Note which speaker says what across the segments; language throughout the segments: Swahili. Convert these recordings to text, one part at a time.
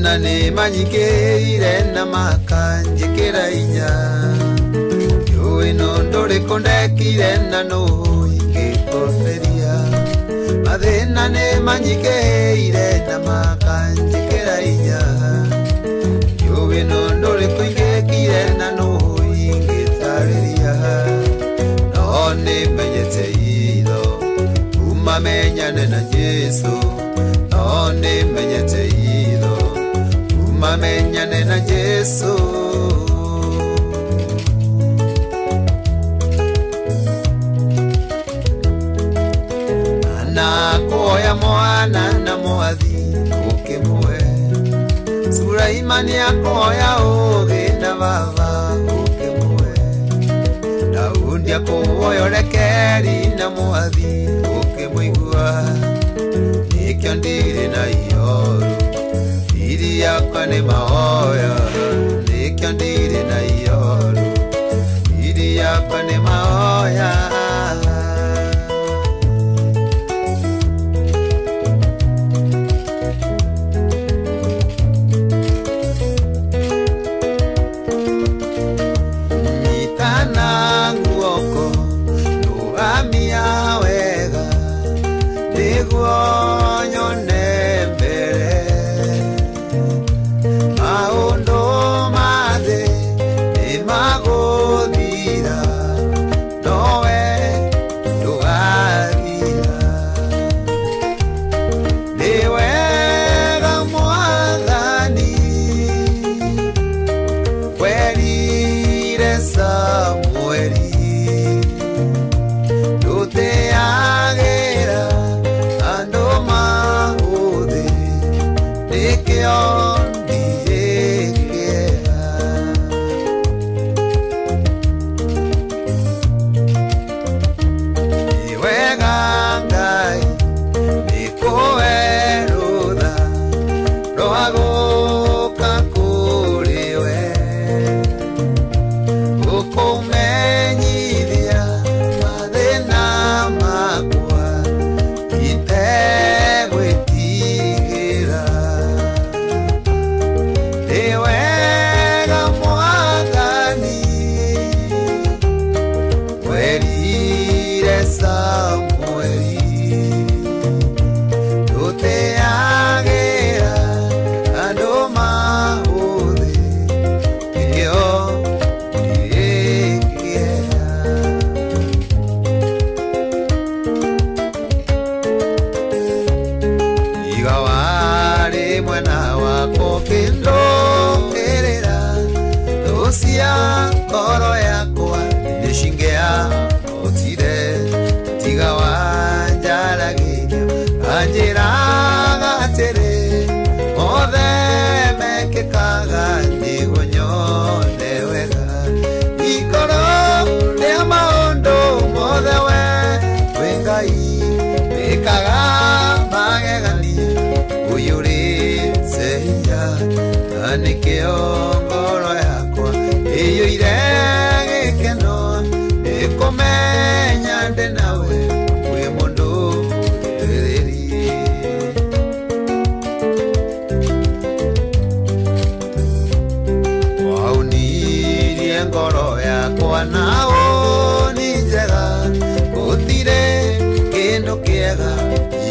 Speaker 1: mathina ni manyingire na makanjikira inya yui no nduri kundekire na no ingikotheria mathina ni manyingire na makanjikira inya yui no nduri kundekire na no ingitariria no ni menyete itho kuma menyane na Jesu no ni menyete itho kuma menyane na Jesu na koya mwana na mwathi ukimwe sura imani akoya oge na baba ukimwe Daudi akoyorekeri na mwathi ukimwigua nikyo ndiri na iyoru ndiri yakwa ni mahoya nikyo ndiri na iyoru ndiri yakwa ni mahoya Ngoro yakwa iyo iregekeno ikomenya nde nawe we mundu riri waunirie ngoro yakwa nao ni njega gutire kindu kiega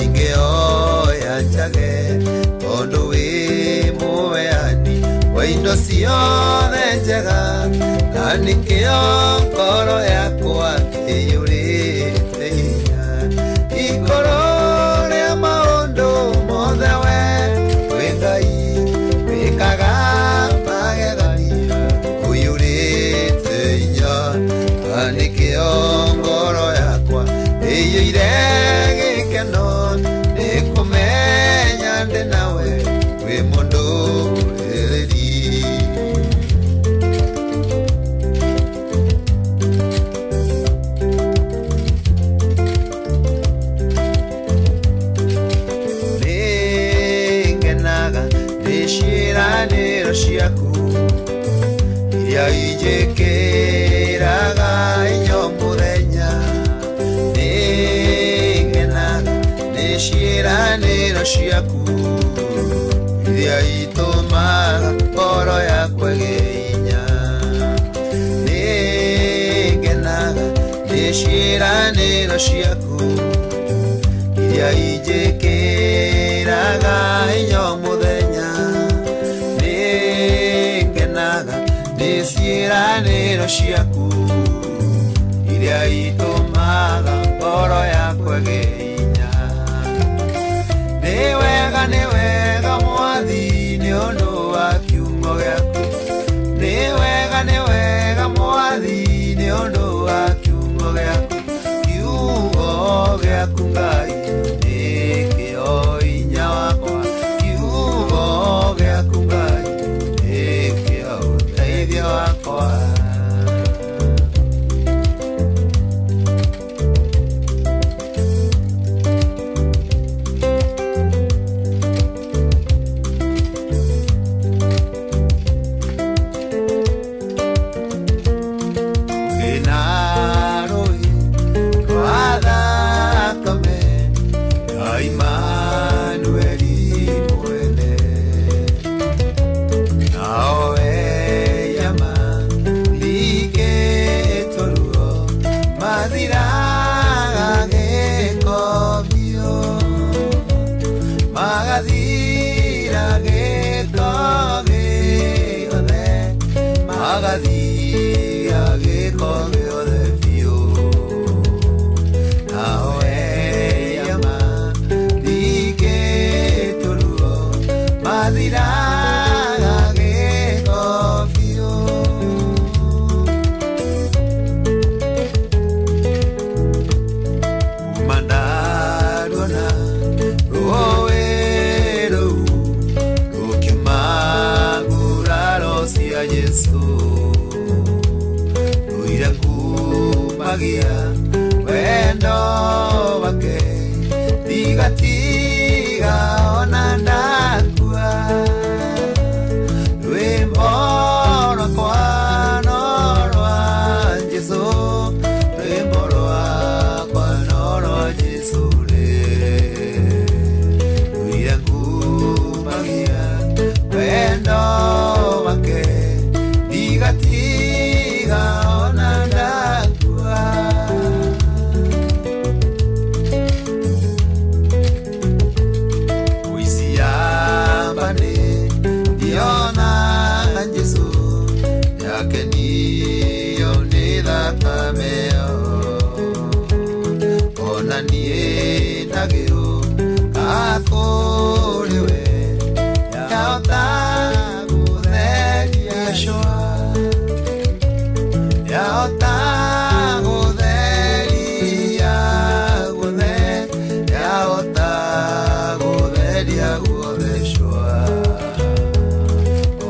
Speaker 1: ingioya njage tondu wi muweani indo ciothe njega na nikio ngoro yakwa iyurite hinya igoro ria maundu mothe we Ngai wikaga magegania uyurite hinya na nikio ngoro yakwa iyuire gikeno nikumenya ndi nawe wi mundu ciaku iria ijikiraga inyo muthenya nĩngenaga nĩ ciĩranĩro ciaku iria itumaga ngoro yakwa ĩgĩinya. Nĩngenaga nĩ ciĩranĩro ciaku iria injĩkĩraga hinya o mũthenya. Nĩngenaga nĩ ciĩranĩro ciaku iria itumaga ngoro yakwa ĩgĩinya. Nĩ wega Mwathi nĩ ũndũ wa kiugo gĩaku. Nĩ wega Mwathi nĩ ũndũ wa kiugo gĩaku. Kiugo gĩaku Ngai nĩkĩo hinya wakwa. Kiugo gĩaku Ngai nĩkĩo ũteithio wakwa. Wendo wake tigatiga ona ndakua. Rwĩmbo rwakwa no rwa Jesũ, rwĩmbo rwakwa no rwa Jesũ. Rũire ngumagia wendo wake tigatiga ona ndakua. Ona niĩ ndagĩrũ akũrĩwe yahota gũtheria cũa, yahota gũtheria guothe, yahota gũtheria guothe cũa.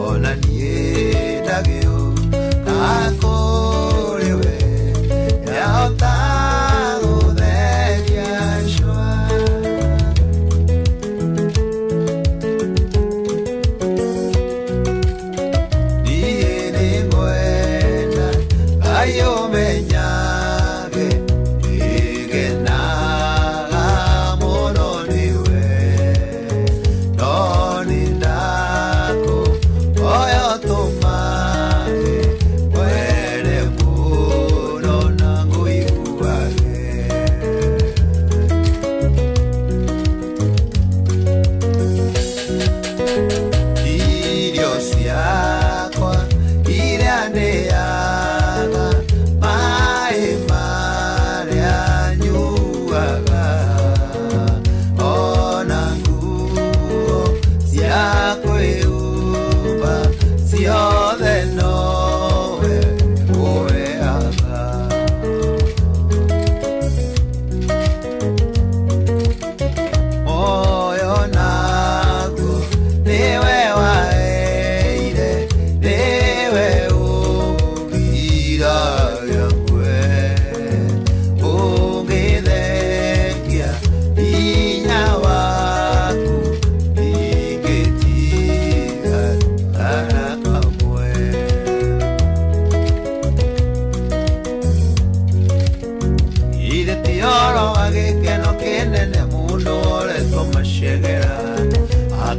Speaker 1: Ona niĩ ndagĩrũ akũrĩwe yahota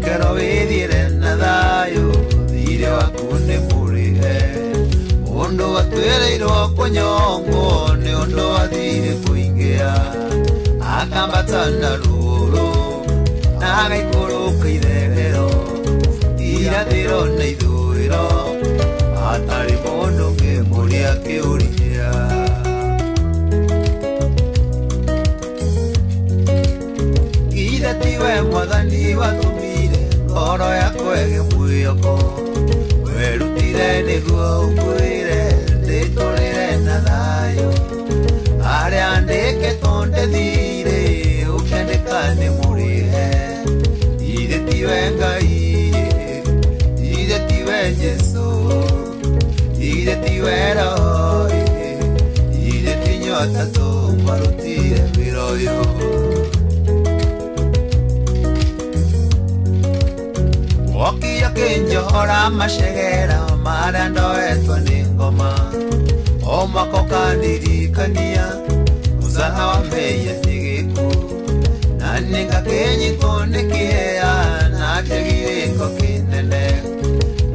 Speaker 1: Quiero vivir areirwo kunyongo ni undu athire kuingia akambatana ruru na agaikũrũka itherero irathĩro na ithũĩro hatarĩ mũndũ ngĩmũrĩa kĩũria githĩ tiwe Mwathani watũmire ngoro yakwa ĩgĩe mwĩhoko werutire nĩguo ũkwĩre ndĩtũrĩre na thayũ harĩa ndĩkĩtwo ndĩthire ũkĩandĩka ndĩmũrĩhe ithe tiwe Ngai ithe tiwe Jesu ithe tiwe Roho ithe ti inyuĩ atatũ mwarutire wĩra ũyũ wokia kĩnjohora macegera marĩa ndoetwo nĩ ngoma o mwaka ũkandirikania mũcara wa mehia nĩ gĩkuũ na nĩ ngakĩnyitwo nĩ kĩhĩa na kĩgirĩko kĩnene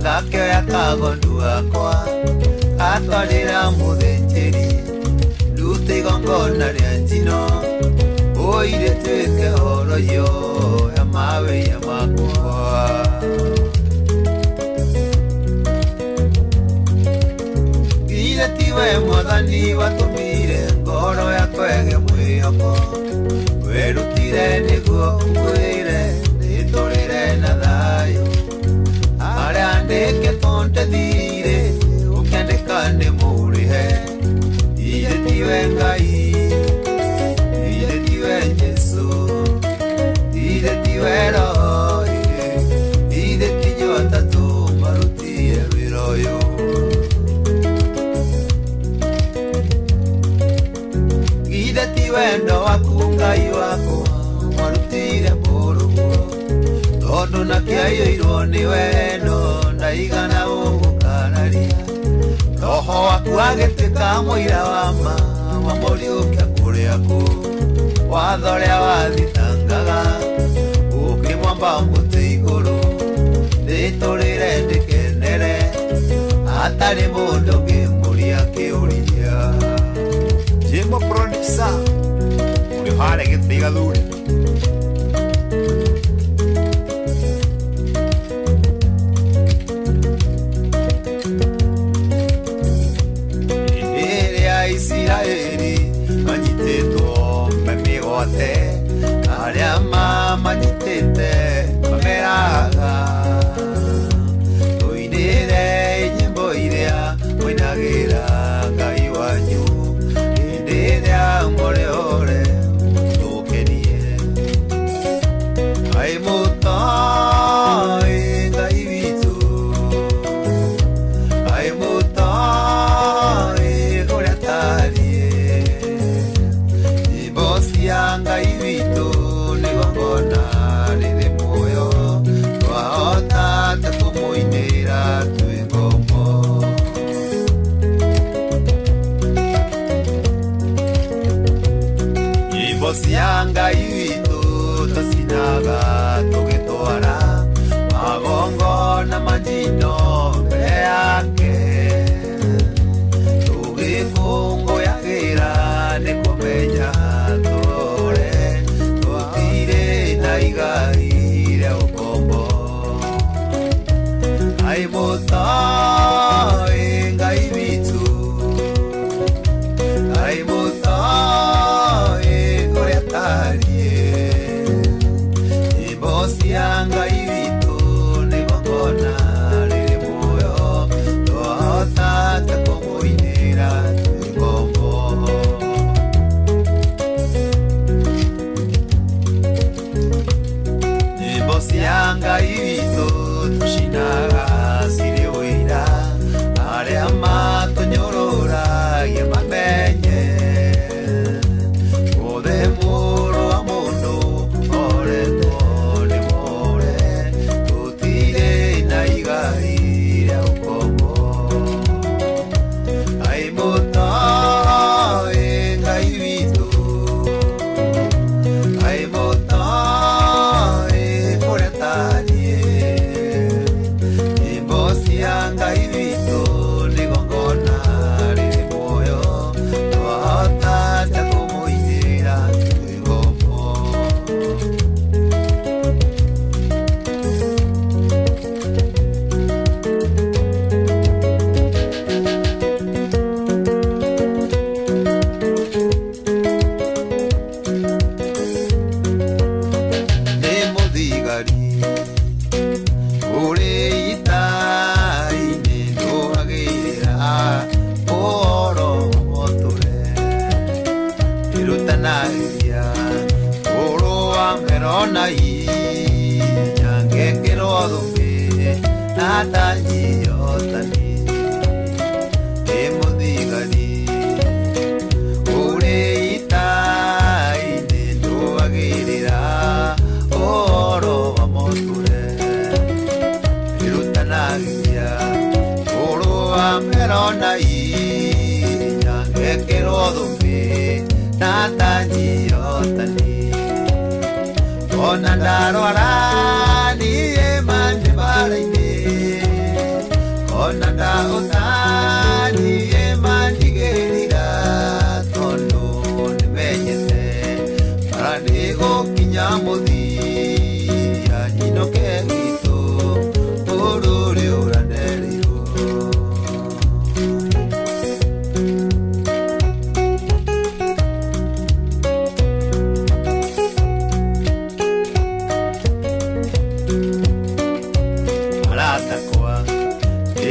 Speaker 1: ngakĩoya kagondu gakwa gatwarĩra mũthĩnjĩri ndute igongona rĩa njino ũire tuĩke horo yo ya mawĩra makwa githĩ tiwe Mwathani watũmire ngoro yakwa ĩgĩe mwĩhoko werutire nĩguo ũkwĩre ndĩtũrĩre na thayũ harĩa ndĩkĩtwo ndĩthire ũkĩandĩka ndĩmũrĩhe ithe tiwe Ngai ithe tiwe Jesu ithe tiwe Roho ithe ti inyuĩ atatũ mwarutire wĩra ũyũ githĩ ti wendo waku Ngai wakwa mwarutire mũrũguo tondũ nakĩaiyũirwo nĩ wendo ndaigana gũgũkararia roho waku agĩtuĩka mũira wa ma wamũriũkia kũrĩaku watho ũrĩa wathitangaga ũkĩmwamba mũtĩ igũrũ ndĩtũrĩre ndĩkenere hatarĩ mũndũ ngĩmũria kĩũria Jimbo producer uri harĩa gĩtĩ gathuri Isiraeli manyitĩtwo mĩmĩgwate arĩa mamanyitĩte mameraga tũinĩre nyĩmbo iria mũinagĩra Ngai wanyu hĩndĩ ĩrĩa mũrĩ ore mũtũkenie Ngai mũtoi Ngai witũ Ngai mũtoi Ngai witũ nĩ igongona rĩrĩ muoyo twahota ta kũmũinĩra twĩ ngombo nyĩmbo cia Ngai witũ tũcinaga tũgĩtwara magongona manjino mbere yake tũgĩkũngũyagĩra nĩ kũmenya Igaire ukombo Ngai mũtoi Ngai witũ Ngai mũtoi kũrĩa tariĩ nyĩmbo cia Ngai witũ nĩ igongona rĩrĩ muoyo twahota ta kũmũinĩra twĩ ngombo cia Ngai witũ tũcinaga cirĩ ũira arĩa matũnyũrũragia mamenye ũthĩ mũrũ wa mũndũ oretwo nĩ more tũtirĩ na igai rĩa ũkombo Ngai mũtoi Ngai witũ Ngai mũtoi nyĩmbo cia nyangekero thumbi natanyiyotani emuthigari uri itai-ini ndwagirira oro wa moture irutanagia uru wa meronai nyangekero thumbi natanyiyotani ona ndarwara niĩ mandĩbara-inĩ ona ndahũta niĩ mandigĩrĩra tondũ nĩmenyete bara nĩ gũkinya mũthia nyinũke gwitũ bũrũri ũranerirwo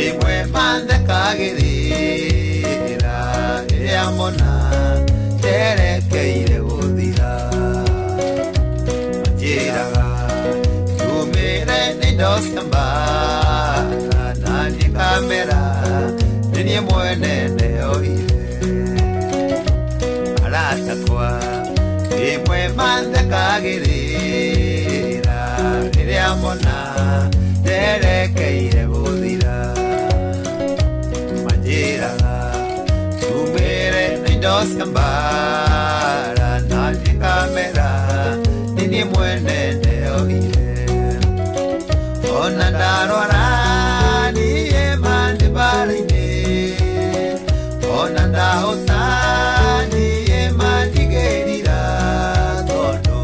Speaker 1: imwe mandekagĩrĩra rĩrĩa mona terekeire gũthira manjĩraga tumĩre nĩ indo cia mbara na niĩ ngamera nĩ niĩ mwene ndeyoire aratakwa imwe mandekagĩrĩra rĩrĩa mona terekeire gũthira manjĩraga tumĩre nĩ indo cia mbara na niĩ ngamera nĩ niĩ mwene ndeyoire ona ndarwara niĩ mandĩbara-inĩ ona ndahũta niĩ mandigĩrĩra tondũ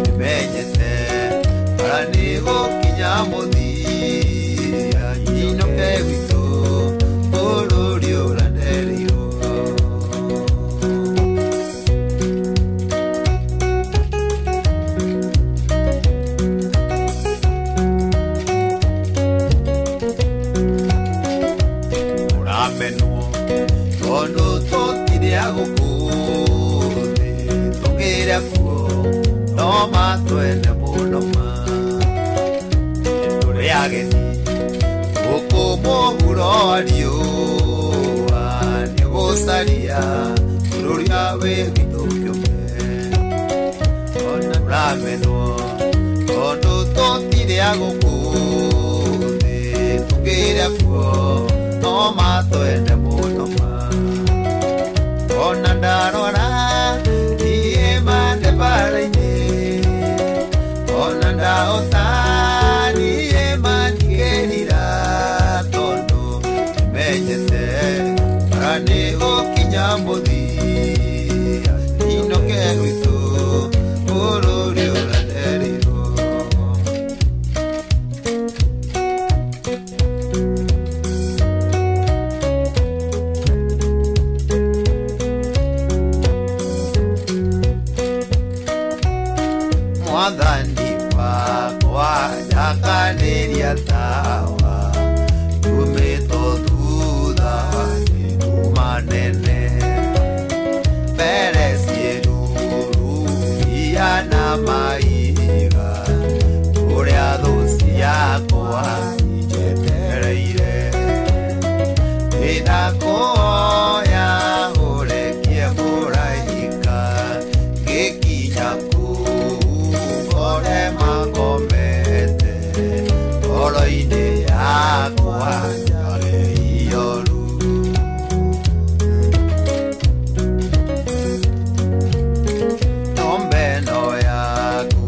Speaker 1: nĩmenyete bara nĩ gũkinya mũthia nyinũke gwitũ bũrũri ũranerirwo ũramenwo tondũ tũtirĩ a gũkũ thĩ tũkĩrĩa kuo no matwende mũno ma nĩtũrĩ ageni gũkũ mũhuro wa riũa nĩ gũcaria bũrũri wa wĩ witũ kĩũmbe ona ũramenwo tondũ tũtirĩ a gũkũ thĩ tũkĩrĩa kuo no matwende mũno ma ona ndarwara niĩ mandĩbara-inĩ ona ndahũta niĩ mandigĩrĩra tondũ nĩmenyete bara nĩ gũkinya mũthia nyinũke gwitũ bũrũri ũranerirwo mwathani wakwa njakanĩria tawa tumĩtwo thutha nĩ nduma nene mbere ciĩruru iana maiga kũrĩa thũ ciakwa injetereire ndĩnakuoya ũrekie mũraika gĩkinya ore magomete oro-inĩ yakwa njarĩ iyoru nombe no yaku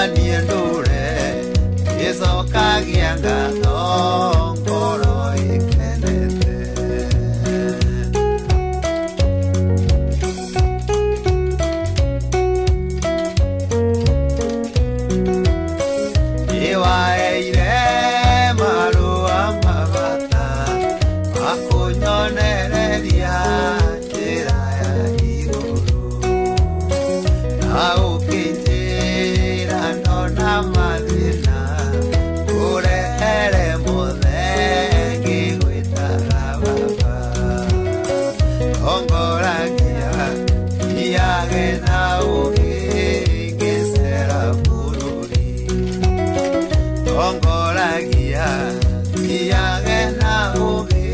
Speaker 1: Aniendure Isokagianga Tongoro Ikenete Iwaeire Marua Mabata Akunyonereria Jiraya Iguru Aukinjira Nona Madina Urehere Mudengi Gwitara Baba Ongoragia Iage na ugi Gisera Bururi Ongoragia Iage na ugi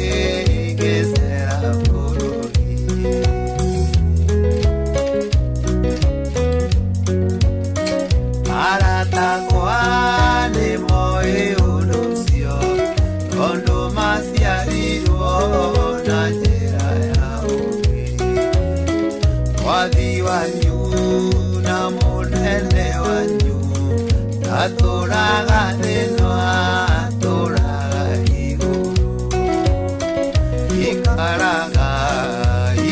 Speaker 1: Gisera Bururi Aratakwani moi unusio Kondo masiariro na njera ya ugi Wathi wanyu na munene wanyu Aturaga thino aturaga iguru Ikaraga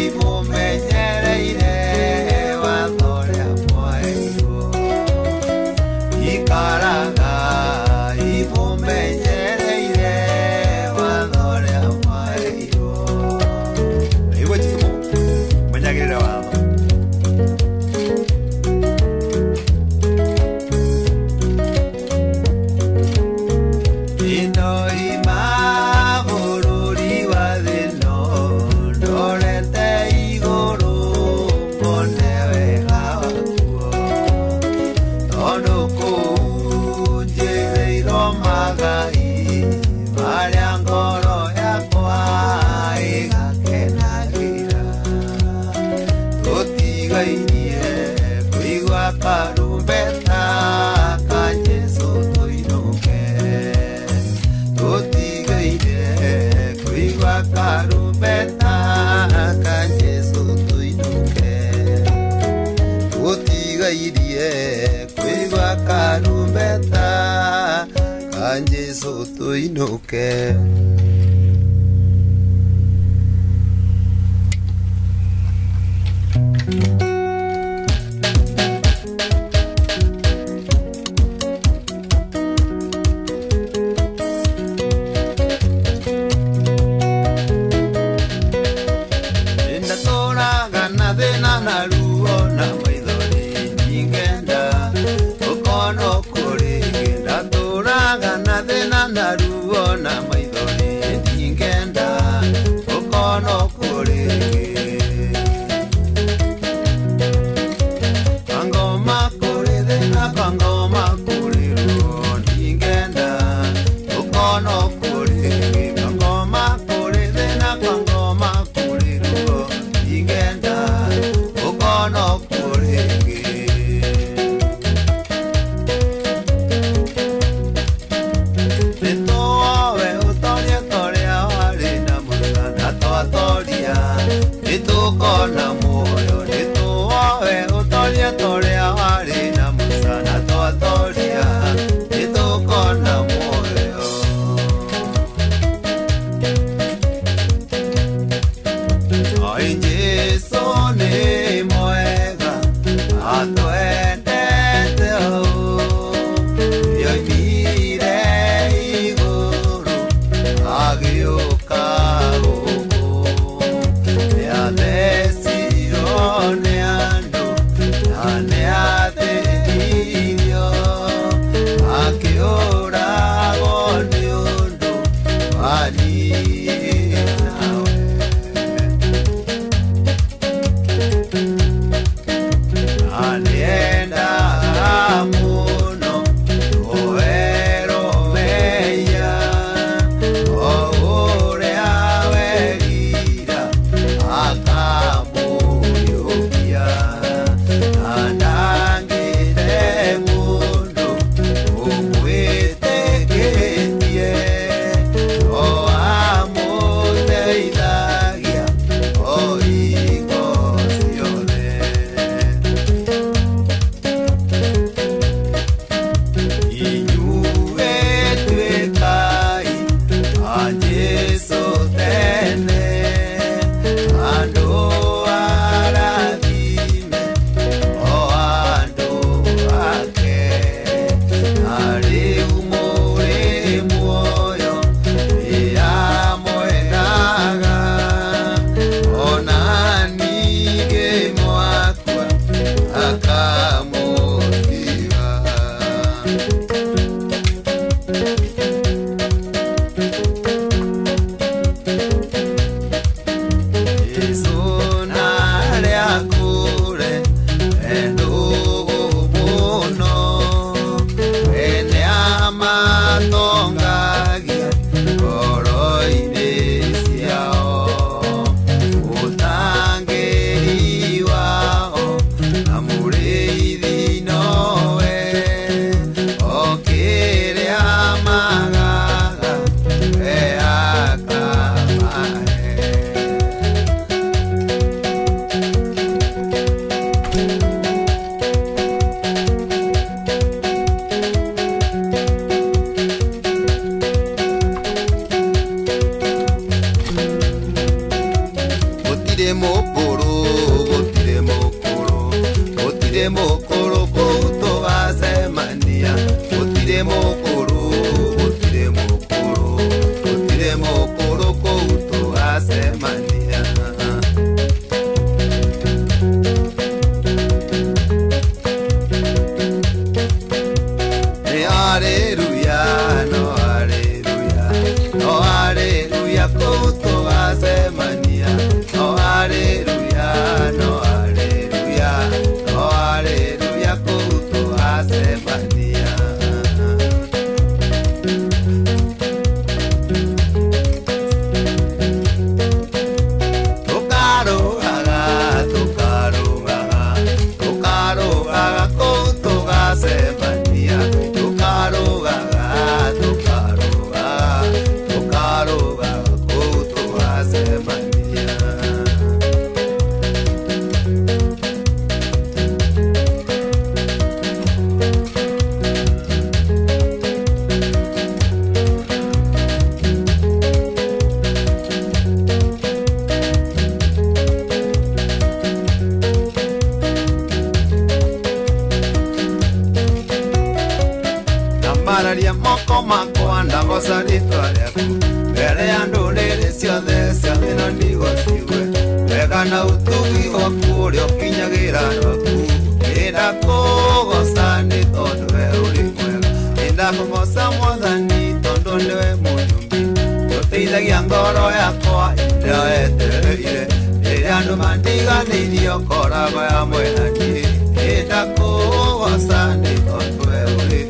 Speaker 1: imumenyereire wathoria mwaigwo Ikaraga imumenyereire wathoria mwaigwo Igwe chikimu menyagirira watho Karumbeta Kanjesu tuinuke Inda tora gana dena naruo na maidori ingenda Ukono kuri genda tora gana dena naruo na maidori ingenda Ukono kuri Kangoma kuri dena kangoma kuri ruo ingenda Ukono kuri kangoma kuri dena kangoma kuri ruo ingenda Ukono kuri Nitowe utoria toria wari na mugana toatoria Nitukona moyo Nitowe utoria toria wari na mugana toatoria Nitukona moyo Ay Jesu ni mwega Atuendete Yoimire iguru Agioka ugu Neadesiro neando Neadeirio Akiora goniundu Wani nawe Anienda muno oero meia ore averira akambuyukia mũkũrũ kũu tũgacemania, gũtirĩ mũkũrũ, gũtirĩ mũkũrũ, gũtirĩ mũkũrũ kũu tũgacemania. Hallelujah, no hallelujah, no hallelujah, kũu tũgacemania. No hallelujah, no hallelujah, no hallelujah, kũu tũgacemania. Tũkarũgaga, tũkarũgaga, tũkarũgaga kũu tũgacemania. Tũkarũgaga, tũkarũgaga, tũkarũgaga kũu tũgacemania. Mararia moko makwa ndagoca rĩtwa rĩaku mbere ya ndũrĩrĩ ciothe cia thĩ ĩno ndigũcigue. Wega na ũtugi waku ũrĩa ũkinyagĩra rwaku, nĩndakũgoca nĩ tondũ we ũrĩ mwega. Nĩndakũgoca Mwathani tondũ nĩwe mũnyũmbi, ũteithagia ngoro yakwa ĩrĩa wetereire. Rĩrĩa andũ mandiganĩirie ũkoragwo hamwe na niĩ. Nĩndakũgoca nĩ tondũ we ũrĩ